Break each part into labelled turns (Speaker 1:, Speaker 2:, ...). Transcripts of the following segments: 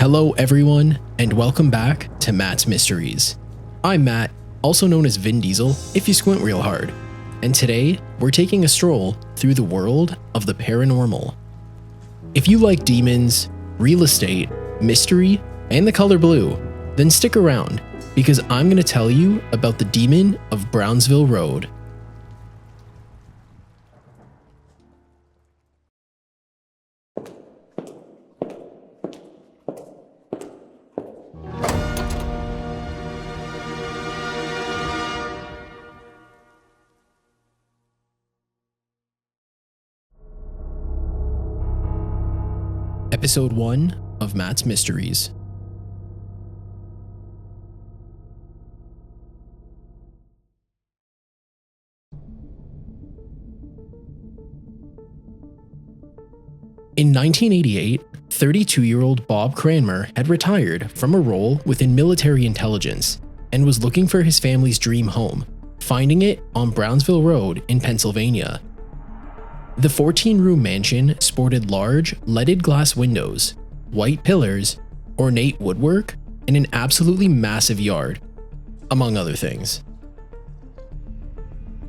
Speaker 1: Hello everyone, and welcome back to Matt's Mysteries. I'm Matt, also known as Vin Diesel if you squint real hard, and today we're taking a stroll through the world of the paranormal. If you like demons, real estate, mystery, and the color blue, then stick around because I'm going to tell you about the demon of Brownsville Road. Episode 1 of Matt's Mysteries. In 1988, 32-year-old Bob Cranmer had retired from a role within military intelligence and was looking for his family's dream home, finding it on Brownsville Road in Pennsylvania. The 14-room mansion sported large, leaded glass windows, white pillars, ornate woodwork, and an absolutely massive yard, among other things.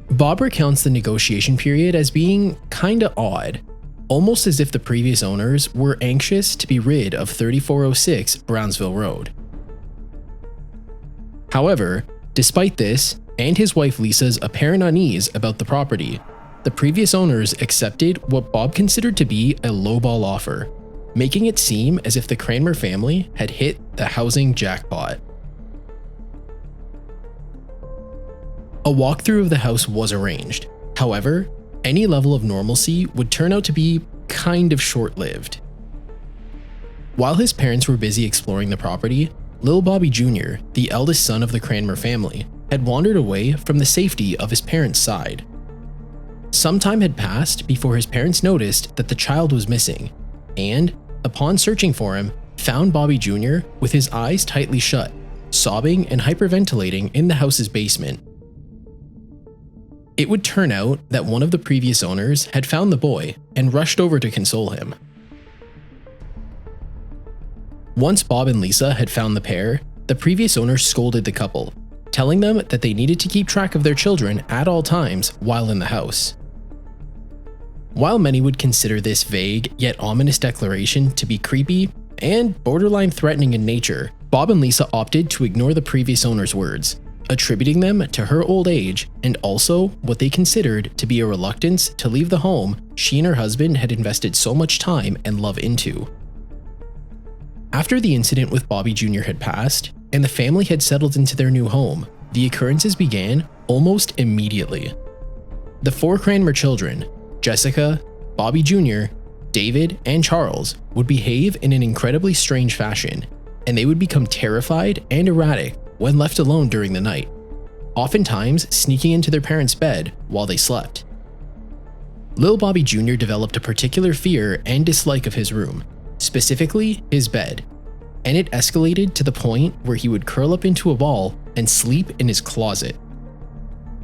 Speaker 1: Bob recounts the negotiation period as being kinda odd, almost as if the previous owners were anxious to be rid of 3406 Brownsville Road. However, despite this, and his wife Lisa's apparent unease about the property, the previous owners accepted what Bob considered to be a lowball offer, making it seem as if the Cranmer family had hit the housing jackpot. A walkthrough of the house was arranged. However, any level of normalcy would turn out to be kind of short-lived. While his parents were busy exploring the property, Lil Bobby Jr., the eldest son of the Cranmer family, had wandered away from the safety of his parents' side. Some time had passed before his parents noticed that the child was missing, and, upon searching for him, found Bobby Jr. with his eyes tightly shut, sobbing and hyperventilating in the house's basement. It would turn out that one of the previous owners had found the boy and rushed over to console him. Once Bob and Lisa had found the pair, the previous owner scolded the couple, telling them that they needed to keep track of their children at all times while in the house. While many would consider this vague yet ominous declaration to be creepy and borderline threatening in nature, Bob and Lisa opted to ignore the previous owner's words, attributing them to her old age and also what they considered to be a reluctance to leave the home she and her husband had invested so much time and love into. After the incident with Bobby Jr. had passed, and the family had settled into their new home, the occurrences began almost immediately. The 4 Cranmer children, Jessica, Bobby Jr., David, and Charles, would behave in an incredibly strange fashion, and they would become terrified and erratic when left alone during the night, oftentimes sneaking into their parents' bed while they slept. Lil Bobby Jr. developed a particular fear and dislike of his room, specifically his bed, and it escalated to the point where he would curl up into a ball and sleep in his closet.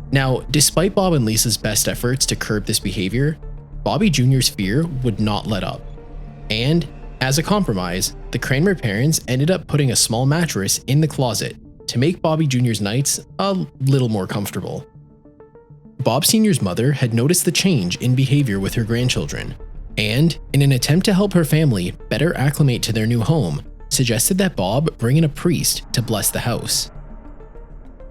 Speaker 1: Now, despite Bob and Lisa's best efforts to curb this behavior, Bobby Jr.'s fear would not let up. And, as a compromise, the Cranmer parents ended up putting a small mattress in the closet to make Bobby Jr.'s nights a little more comfortable. Bob Sr.'s mother had noticed the change in behavior with her grandchildren, and, in an attempt to help her family better acclimate to their new home, suggested that Bob bring in a priest to bless the house.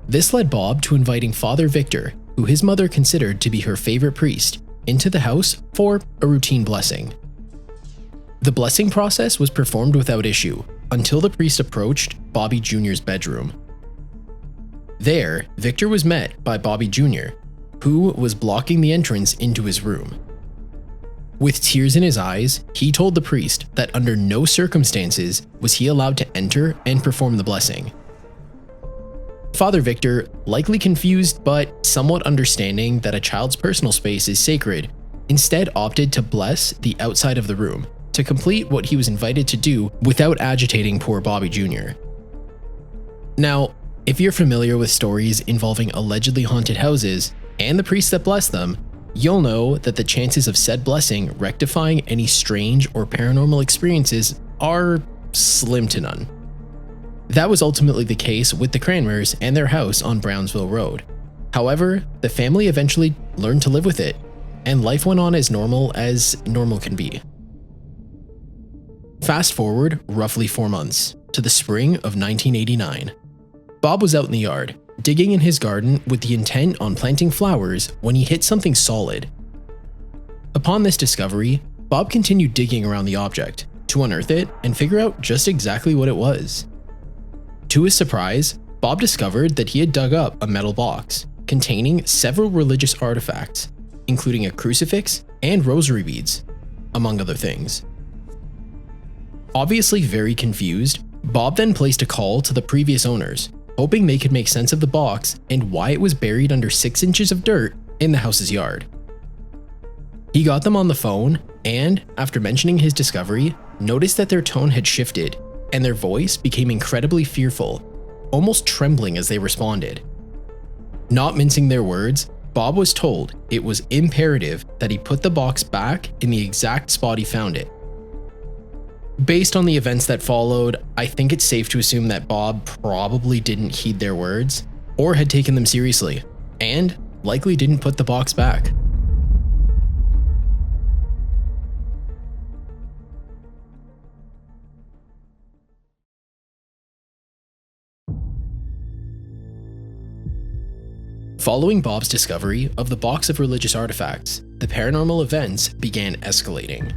Speaker 1: This led Bob to inviting Father Victor, who his mother considered to be her favorite priest, into the house for a routine blessing. The blessing process was performed without issue until the priest approached Bobby Jr.'s bedroom. There, Victor was met by Bobby Jr., who was blocking the entrance into his room. With tears in his eyes, he told the priest that under no circumstances was he allowed to enter and perform the blessing. Father Victor, likely confused but somewhat understanding that a child's personal space is sacred, instead opted to bless the outside of the room to complete what he was invited to do without agitating poor Bobby Jr. Now, if you're familiar with stories involving allegedly haunted houses and the priests that bless them, you'll know that the chances of said blessing rectifying any strange or paranormal experiences are slim to none. That was ultimately the case with the Cranmers and their house on Brownsville Road. However, the family eventually learned to live with it, and life went on as normal can be. Fast forward roughly 4 months, to the spring of 1989. Bob was out in the yard, digging in his garden with the intent on planting flowers when he hit something solid. Upon this discovery, Bob continued digging around the object to unearth it and figure out just exactly what it was. To his surprise, Bob discovered that he had dug up a metal box containing several religious artifacts, including a crucifix and rosary beads, among other things. Obviously very confused, Bob then placed a call to the previous owners, hoping they could make sense of the box and why it was buried under 6 inches of dirt in the house's yard. He got them on the phone and, after mentioning his discovery, noticed that their tone had shifted and their voice became incredibly fearful, almost trembling as they responded. Not mincing their words, Bob was told it was imperative that he put the box back in the exact spot he found it. Based on the events that followed, I think it's safe to assume that Bob probably didn't heed their words or had taken them seriously, and likely didn't put the box back. Following Bob's discovery of the box of religious artifacts, the paranormal events began escalating.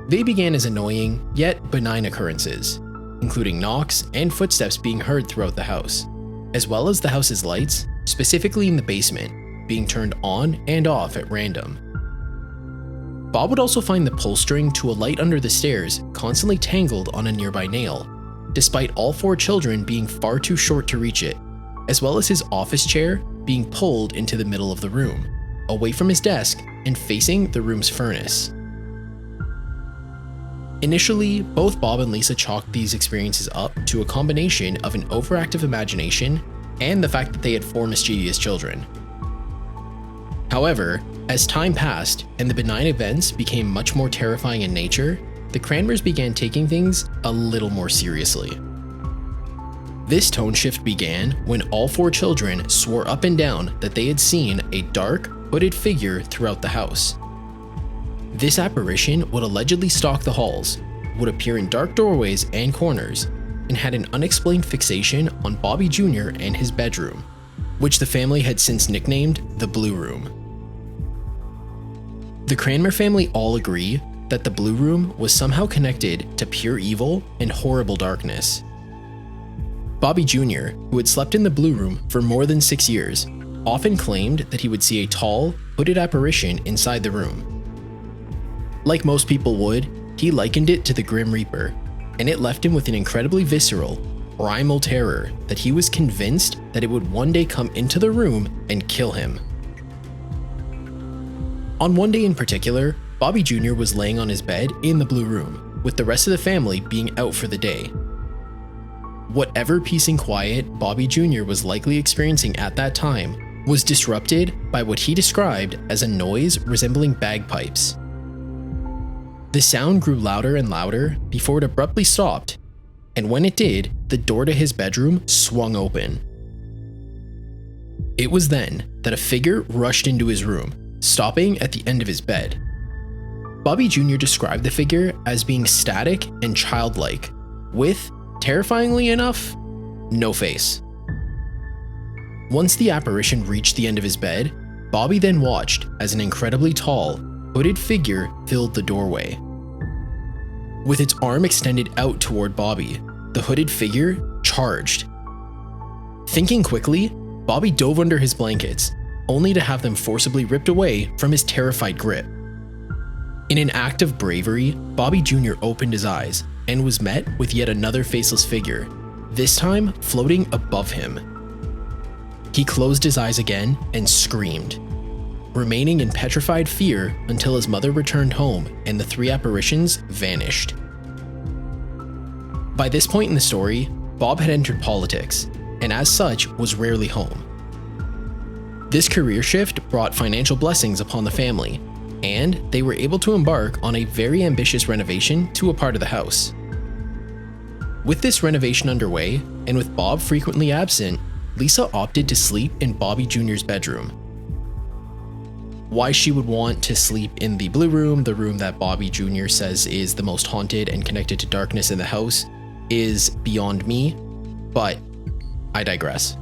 Speaker 1: They began as annoying, yet benign occurrences, including knocks and footsteps being heard throughout the house, as well as the house's lights, specifically in the basement, being turned on and off at random. Bob would also find the pull string to a light under the stairs constantly tangled on a nearby nail, despite all 4 children being far too short to reach it, as well as his office chair being pulled into the middle of the room, away from his desk and facing the room's furnace. Initially, both Bob and Lisa chalked these experiences up to a combination of an overactive imagination and the fact that they had 4 mischievous children. However, as time passed and the benign events became much more terrifying in nature, the Cranmers began taking things a little more seriously. This tone shift began when all 4 children swore up and down that they had seen a dark, hooded figure throughout the house. This apparition would allegedly stalk the halls, would appear in dark doorways and corners, and had an unexplained fixation on Bobby Jr. and his bedroom, which the family had since nicknamed the Blue Room. The Cranmer family all agree that the Blue Room was somehow connected to pure evil and horrible darkness. Bobby Jr., who had slept in the Blue Room for more than 6 years, often claimed that he would see a tall, hooded apparition inside the room. Like most people would, he likened it to the Grim Reaper, and it left him with an incredibly visceral, primal terror that he was convinced that it would one day come into the room and kill him. On one day in particular, Bobby Jr. was laying on his bed in the Blue Room, with the rest of the family being out for the day. Whatever peace and quiet Bobby Jr. was likely experiencing at that time was disrupted by what he described as a noise resembling bagpipes. The sound grew louder and louder before it abruptly stopped, and when it did, the door to his bedroom swung open. It was then that a figure rushed into his room, stopping at the end of his bed. Bobby Jr. described the figure as being static and childlike, with, terrifyingly enough, no face. Once the apparition reached the end of his bed, Bobby then watched as an incredibly tall, hooded figure filled the doorway. With its arm extended out toward Bobby, the hooded figure charged. Thinking quickly, Bobby dove under his blankets, only to have them forcibly ripped away from his terrified grip. In an act of bravery, Bobby Jr. opened his eyes and was met with yet another faceless figure, this time floating above him. He closed his eyes again and screamed, remaining in petrified fear until his mother returned home and the 3 apparitions vanished. By this point in the story, Bob had entered politics, and as such was rarely home. This career shift brought financial blessings upon the family, and they were able to embark on a very ambitious renovation to a part of the house. With this renovation underway, and with Bob frequently absent, Lisa opted to sleep in Bobby Jr.'s bedroom. Why she would want to sleep in the blue room, the room that Bobby Jr. says is the most haunted and connected to darkness in the house, is beyond me, but I digress.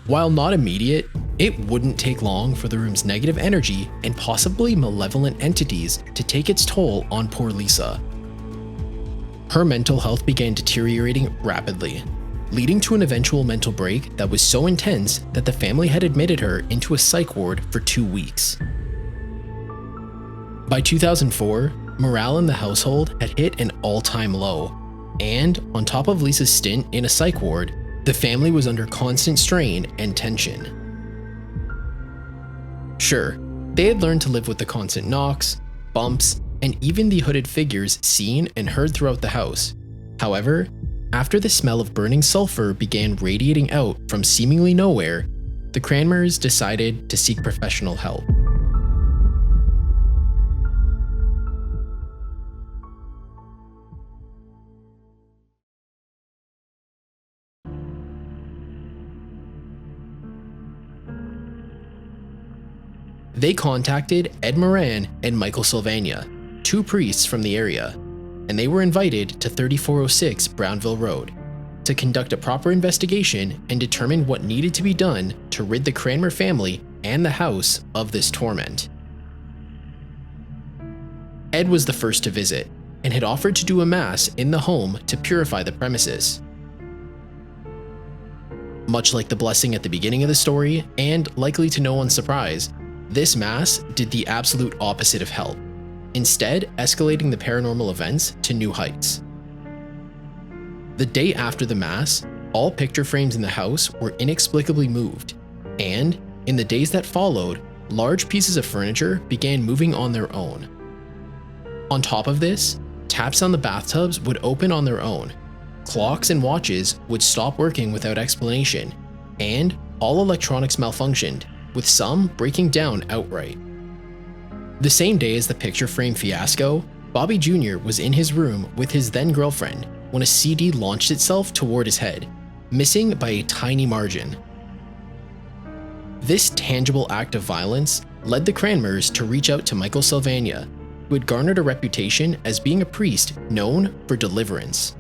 Speaker 1: While not immediate, it wouldn't take long for the room's negative energy and possibly malevolent entities to take its toll on poor Lisa. Her mental health began deteriorating rapidly, leading to an eventual mental break that was so intense that the family had admitted her into a psych ward for 2 weeks. By 2004, morale in the household had hit an all-time low, and on top of Lisa's stint in a psych ward, the family was under constant strain and tension. Sure, they had learned to live with the constant knocks, bumps, and even the hooded figures seen and heard throughout the house. However, after the smell of burning sulfur began radiating out from seemingly nowhere, the Cranmers decided to seek professional help. They contacted Ed Moran and Michael Sylvania, 2 priests from the area, and they were invited to 3406 Brownsville Road to conduct a proper investigation and determine what needed to be done to rid the Cranmer family and the house of this torment. Ed was the first to visit and had offered to do a mass in the home to purify the premises. Much like the blessing at the beginning of the story, and likely to no one's surprise, this mass did the absolute opposite of help, instead escalating the paranormal events to new heights. The day after the mass, all picture frames in the house were inexplicably moved, and in the days that followed, large pieces of furniture began moving on their own. On top of this, taps on the bathtubs would open on their own, clocks and watches would stop working without explanation, and all electronics malfunctioned, with some breaking down outright. The same day as the picture frame fiasco, Bobby Jr. was in his room with his then-girlfriend when a CD launched itself toward his head, missing by a tiny margin. This tangible act of violence led the Cranmers to reach out to Michael Sylvania, who had garnered a reputation as being a priest known for deliverance.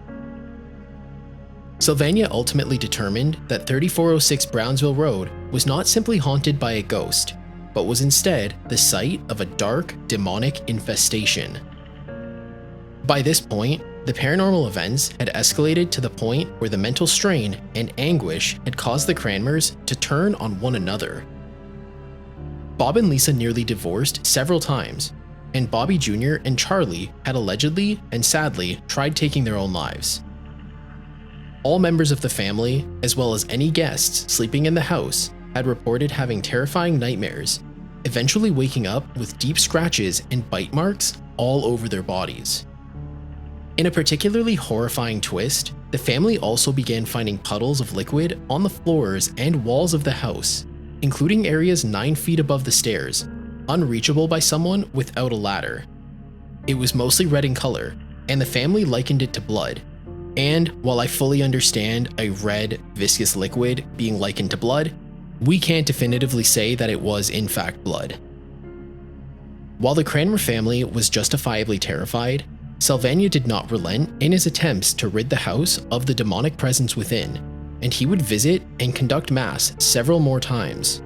Speaker 1: Sylvania ultimately determined that 3406 Brownsville Road was not simply haunted by a ghost, but was instead the site of a dark, demonic infestation. By this point, the paranormal events had escalated to the point where the mental strain and anguish had caused the Cranmers to turn on one another. Bob and Lisa nearly divorced several times, and Bobby Jr. and Charlie had allegedly and sadly tried taking their own lives. All members of the family, as well as any guests sleeping in the house, had reported having terrifying nightmares, eventually waking up with deep scratches and bite marks all over their bodies. In a particularly horrifying twist, the family also began finding puddles of liquid on the floors and walls of the house, including areas 9 feet above the stairs, unreachable by someone without a ladder. It was mostly red in color, and the family likened it to blood. And while I fully understand a red, viscous liquid being likened to blood, we can't definitively say that it was in fact blood. While the Cranmer family was justifiably terrified, Sylvania did not relent in his attempts to rid the house of the demonic presence within, and he would visit and conduct mass several more times.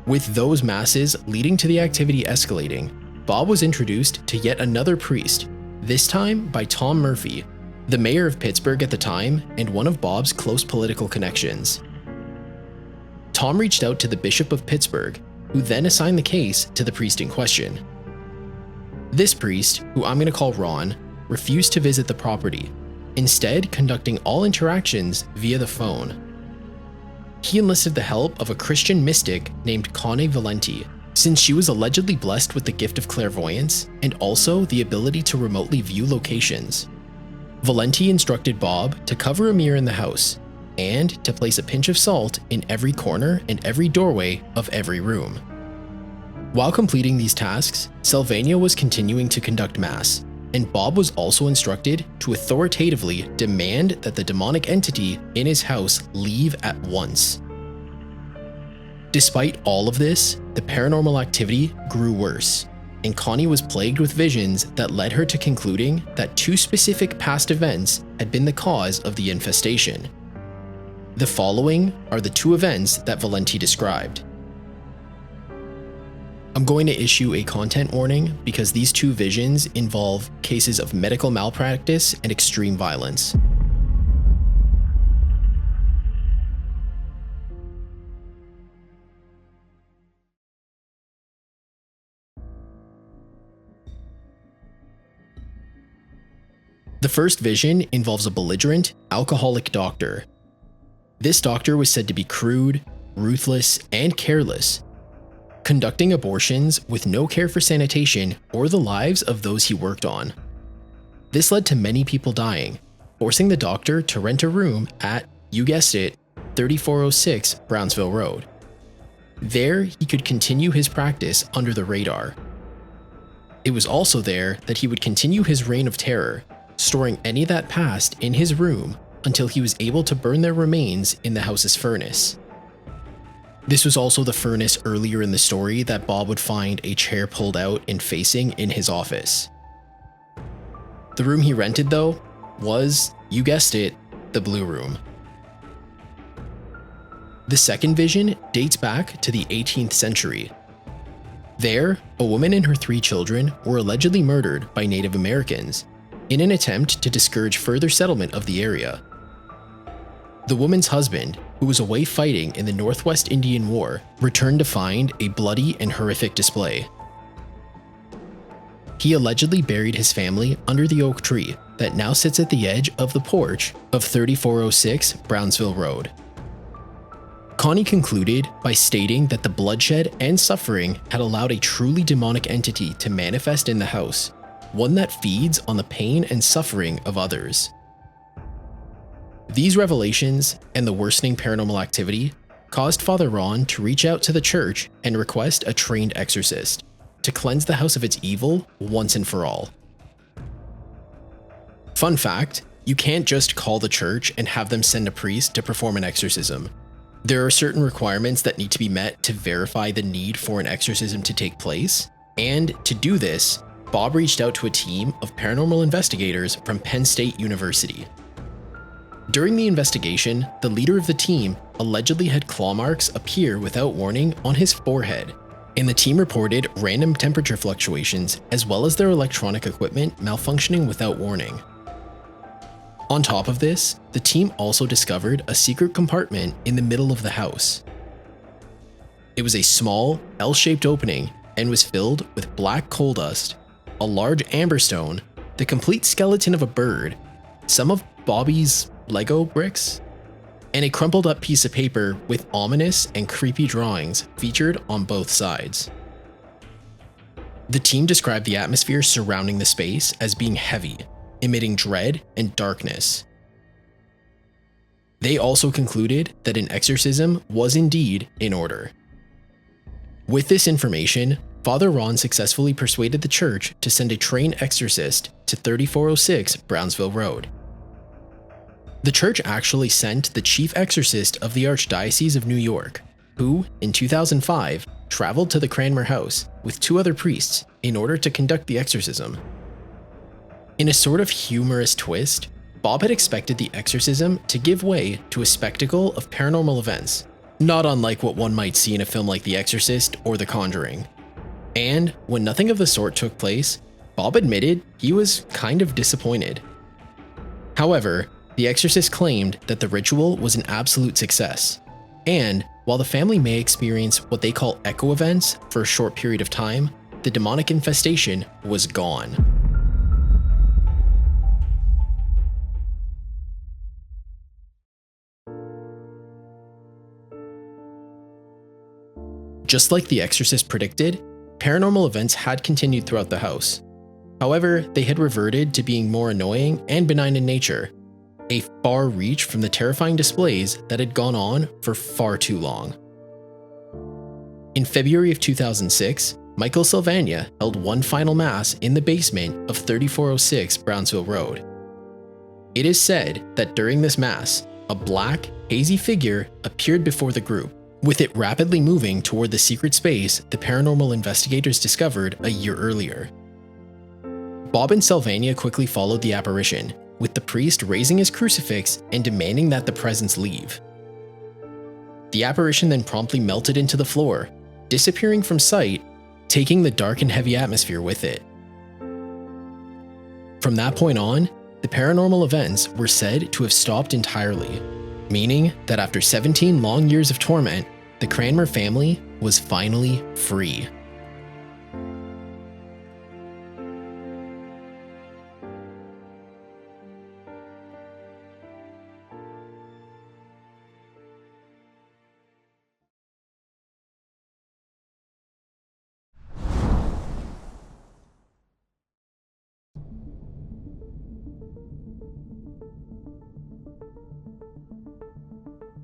Speaker 1: With those masses leading to the activity escalating, Bob was introduced to yet another priest, this time by Tom Murphy, the mayor of Pittsburgh at the time and one of Bob's close political connections. Tom reached out to the Bishop of Pittsburgh, who then assigned the case to the priest in question. This priest, who I'm going to call Ron, refused to visit the property, instead conducting all interactions via the phone. He enlisted the help of a Christian mystic named Connie Valenti, since she was allegedly blessed with the gift of clairvoyance and also the ability to remotely view locations. Valenti instructed Bob to cover a mirror in the house and to place a pinch of salt in every corner and every doorway of every room. While completing these tasks, Sylvania was continuing to conduct mass, and Bob was also instructed to authoritatively demand that the demonic entity in his house leave at once. Despite all of this, the paranormal activity grew worse, and Connie was plagued with visions that led her to concluding that two specific past events had been the cause of the infestation. The following are the two events that Valenti described. I'm going to issue a content warning because these two visions involve cases of medical malpractice and extreme violence. The first vision involves a belligerent, alcoholic doctor. This doctor was said to be crude, ruthless, and careless, conducting abortions with no care for sanitation or the lives of those he worked on. This led to many people dying, forcing the doctor to rent a room at, you guessed it, 3406 Brownsville Road. There, he could continue his practice under the radar. It was also there that he would continue his reign of terror, storing any that passed in his room until he was able to burn their remains in the house's furnace. This was also the furnace earlier in the story that Bob would find a chair pulled out and facing in his office. The room he rented, though, was, you guessed it, the Blue Room. The second vision dates back to the 18th century. There, a woman and her 3 children were allegedly murdered by Native Americans in an attempt to discourage further settlement of the area. The woman's husband, who was away fighting in the Northwest Indian War, returned to find a bloody and horrific display. He allegedly buried his family under the oak tree that now sits at the edge of the porch of 3406 Brownsville Road. Connie concluded by stating that the bloodshed and suffering had allowed a truly demonic entity to manifest in the house, one that feeds on the pain and suffering of others. These revelations and the worsening paranormal activity caused Father Ron to reach out to the church and request a trained exorcist to cleanse the house of its evil once and for all. Fun fact, you can't just call the church and have them send a priest to perform an exorcism. There are certain requirements that need to be met to verify the need for an exorcism to take place, and to do this, Bob reached out to a team of paranormal investigators from Penn State University. During the investigation, the leader of the team allegedly had claw marks appear without warning on his forehead, and the team reported random temperature fluctuations as well as their electronic equipment malfunctioning without warning. On top of this, the team also discovered a secret compartment in the middle of the house. It was a small, L-shaped opening and was filled with black coal dust, a large amber stone, the complete skeleton of a bird, some of Bobby's Lego bricks, and a crumpled up piece of paper with ominous and creepy drawings featured on both sides. The team described the atmosphere surrounding the space as being heavy, emitting dread and darkness. They also concluded that an exorcism was indeed in order. With this information, Father Ron successfully persuaded the church to send a trained exorcist to 3406 Brownsville Road. The church actually sent the chief exorcist of the Archdiocese of New York, who, in 2005, traveled to the Cranmer house with 2 other priests in order to conduct the exorcism. In a sort of humorous twist, Bob had expected the exorcism to give way to a spectacle of paranormal events, not unlike what one might see in a film like The Exorcist or The Conjuring. And when nothing of the sort took place, Bob admitted he was kind of disappointed. However, the exorcist claimed that the ritual was an absolute success, and while the family may experience what they call echo events for a short period of time, the demonic infestation was gone. Just like The Exorcist predicted, paranormal events had continued throughout the house. However, they had reverted to being more annoying and benign in nature, a far reach from the terrifying displays that had gone on for far too long. In February of 2006, Michael Sylvania held one final mass in the basement of 3406 Brownsville Road. It is said that during this mass, a black, hazy figure appeared before the group, with it rapidly moving toward the secret space the paranormal investigators discovered a year earlier. Bob and Sylvania quickly followed the apparition, with the priest raising his crucifix and demanding that the presence leave. The apparition then promptly melted into the floor, disappearing from sight, taking the dark and heavy atmosphere with it. From that point on, the paranormal events were said to have stopped entirely, meaning that after 17 long years of torment, the Cranmer family was finally free.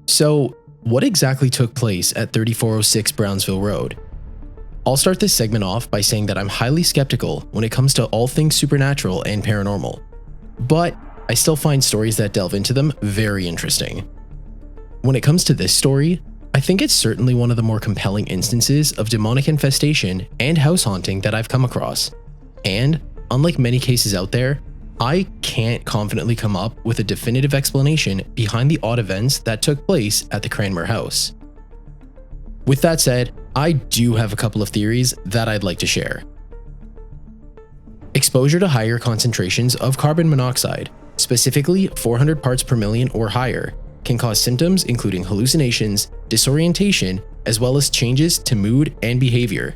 Speaker 1: So, what exactly took place at 3406 Brownsville Road? I'll start this segment off by saying that I'm highly skeptical when it comes to all things supernatural and paranormal, but I still find stories that delve into them very interesting. When it comes to this story, I think it's certainly one of the more compelling instances of demonic infestation and house haunting that I've come across, and unlike many cases out there, I can't confidently come up with a definitive explanation behind the odd events that took place at the Cranmer house. With that said, I do have a couple of theories that I'd like to share. Exposure to higher concentrations of carbon monoxide, specifically 400 parts per million or higher, can cause symptoms including hallucinations, disorientation, as well as changes to mood and behavior.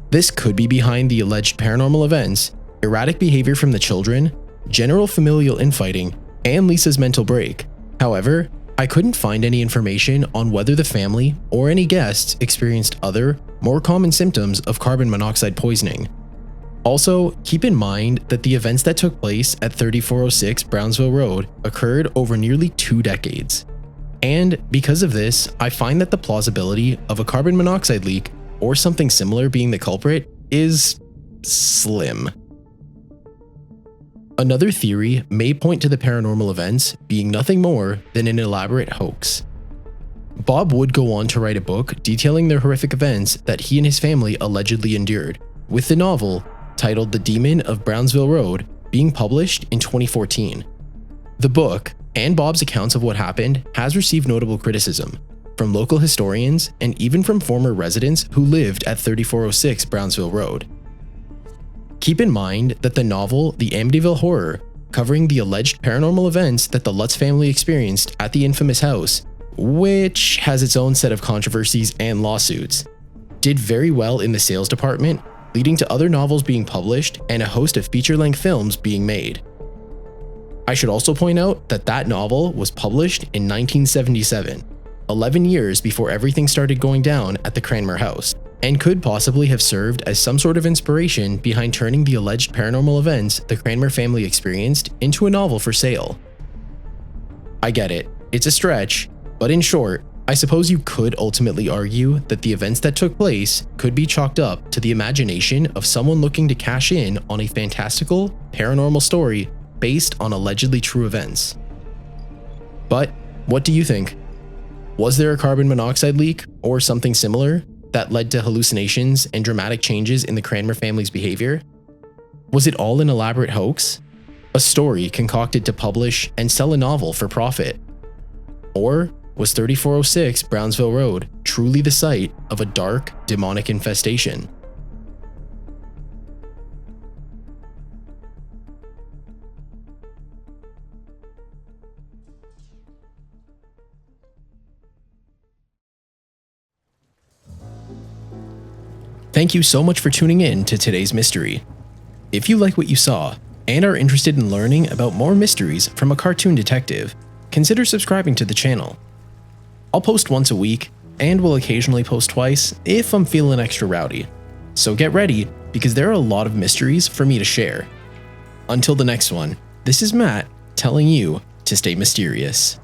Speaker 1: This could be behind the alleged paranormal events, erratic behavior from the children, general familial infighting, and Lisa's mental break. However, I couldn't find any information on whether the family or any guests experienced other, more common symptoms of carbon monoxide poisoning. Also, keep in mind that the events that took place at 3406 Brownsville Road occurred over nearly 2 decades. And because of this, I find that the plausibility of a carbon monoxide leak or something similar being the culprit is slim. Another theory may point to the paranormal events being nothing more than an elaborate hoax. Bob would go on to write a book detailing the horrific events that he and his family allegedly endured, with the novel, titled The Demon of Brownsville Road, being published in 2014. The book, and Bob's accounts of what happened, has received notable criticism from local historians and even from former residents who lived at 3406 Brownsville Road. Keep in mind that the novel The Amityville Horror, covering the alleged paranormal events that the Lutz family experienced at the infamous house, which has its own set of controversies and lawsuits, did very well in the sales department, leading to other novels being published and a host of feature-length films being made. I should also point out that that novel was published in 1977, 11 years before everything started going down at the Cranmer house, and could possibly have served as some sort of inspiration behind turning the alleged paranormal events the Cranmer family experienced into a novel for sale. I get it, it's a stretch, but in short, I suppose you could ultimately argue that the events that took place could be chalked up to the imagination of someone looking to cash in on a fantastical, paranormal story based on allegedly true events. But what do you think? Was there a carbon monoxide leak or something similar that led to hallucinations and dramatic changes in the Cranmer family's behavior? Was it all an elaborate hoax? A story concocted to publish and sell a novel for profit? Or was 3406 Brownsville Road truly the site of a dark, demonic infestation? Thank you so much for tuning in to today's mystery. If you like what you saw and are interested in learning about more mysteries from a cartoon detective, consider subscribing to the channel. I'll post once a week and will occasionally post twice if I'm feeling extra rowdy. So get ready, because there are a lot of mysteries for me to share. Until the next one, this is Matt telling you to stay mysterious.